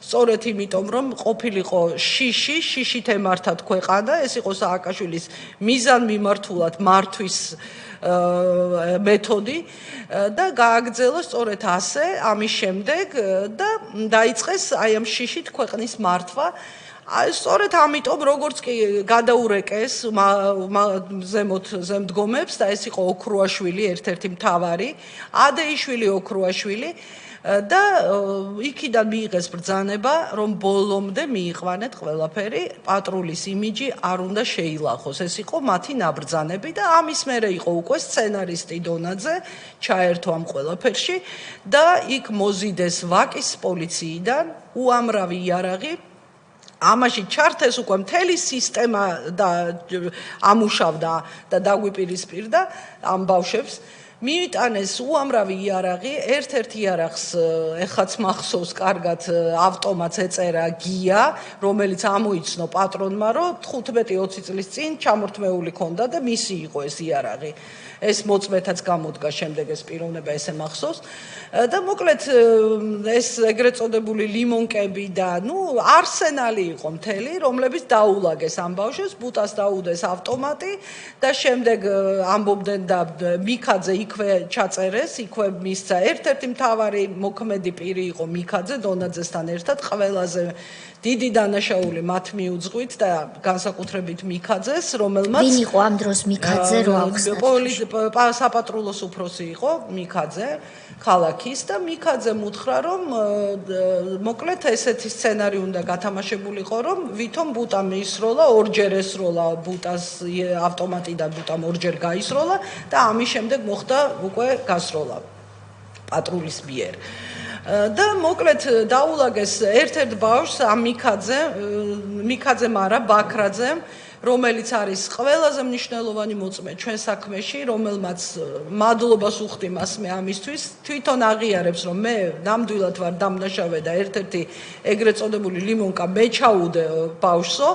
სწორედ იმიტომ რომ ყოფილიყო შიშით ემართათ ქვეყანა, ეს იყო სააკაშვილის მიზანმიმართულად მართვის მეთოდი და გააგრძელა სწორედ ასე ამის შემდეგ და დაიწყეს აი ამ შიშით ქვეყნის მართვა. სწორედ ამიტომ როგორც კი გადაურეკეს ზემოთ ზემდგომებს და ეს იყო ოქრუაშვილი ერთ-ერთი მთავარი, ადეიშვილი ოქრუაშვილი და იქიდან მიიღეს ბრძანება, რომ ბოლომდე მიიყვანეთ ყველაფერი, პატრულის იმიჯი არ უნდა შეილახოს. ეს იყო მათი ნაბრძანები და ამის მერე იყო უკვე სცენარისტი დონაძე ჩაერთო ამ ყველაფერში და იქ მოზიდეს ვაკის პოლიციიდან უამრავი იარაღი. ამაში ჩართეს უკვე მთელი სისტემა და ამუშავდა და დაგვიპირისპირდა ამ ბავშვებს. მიიტანეს უამრავი იარაღი, ერთ-ერთ იარაღს ეხაც მახსოვს კარგად ავტომატს ეწერა გია, რომელიც ამოიცნო პატრონმა, რომ 15-20 წლის წინ ჩამორთმეული ქონდა და მისი იყო ეს იარაღი. ეს მოწმეთაც გამოდგა შემდეგ ეს პიროვნება ესე მახსოვს და მოკლედ ეს ეგრეთ წოდებული ლიმონკები და არსენალი იყო მთელი, რომლებიც დაულაგეს ამ ბავშვებს, ბუტას დაუდეს ავტომატი და შემდეგ ამბობდნენ და მიქაძე იქვე ჩაწერეს, იქვე მისცა ერთ-ერთი მთავარი მოქმედი პირი იყო მიქაძე დონაძესთან ერთად, ყველაზე დიდი დანაშაული მათ მიუძღვით და განსაკუთრებით მიქაძეს, რომელმაც ვინ იყო ამ დროს მიქაძე რო აქვს საპატრულოს უფროსი იყო მიქაძე ქალაქის და მიქაძემ უთხრა რომ მოკლედ ესეთი სცენარი უნდა გათამაშებულიყო რომ ვითომ ბუტამ ისროლა ორჯერ ესროლა ბუტას ავტომატიდან ბუტამ ორჯერ გაისროლა და ამის შემდეგ მოხდა უკვე გასროლა პატრულის მიერ და მოკლედ დაულაგეს ერთ-ერთ ბავშვს ამ მიქაძემ არა ბაქრაძემ რომელიც არის ყველაზე მნიშვნელოვანი მოწმე ჩვენ საქმეში, რომელმაც მადლობას უხდი მას მე ამისთვის, თვითონ აღიარებს, რომ მე ნამდვილად ვარ დამნაშავე და ერთ-ერთი ეგრეთ წოდებული ლიმონკა მე ჩაუდე ბავშვსო,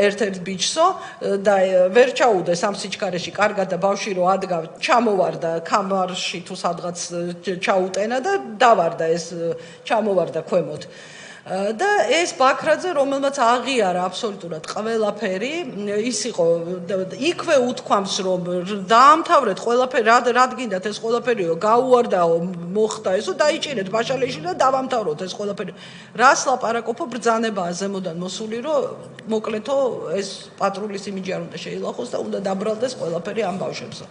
ერთ-ერთ ბიჭსო და ვერ ჩაუდე სამსიჩქარეში, კარგად და ბავშვი რო ადგა, ჩამოვარდა კამარში თუ სადღაც ჩაუტენა და დავარდა ეს ჩამოვარდა ქვემოთ. და ეს ბაქრაძე რომელმაც აღიარა აბსოლუტურად ყველაფერი ის იყო იქვე უთქვამს რომ დაამთავრეთ ყველაფერი რადგინდათ ეს ყველაფერიო გაუვარდაო მოხდა ესო დაიჭირეთ ბაშალეში და დავამთავროთ ეს ყველაფერი რას ლაპარაკობ ბრძანებაა ზემოდან მოსული რომ მოკლედო ეს პატრულის იმიჯი არ უნდა შეილახოს და უნდა დაბრალდეს ყველაფერი ამ ბავშვებსო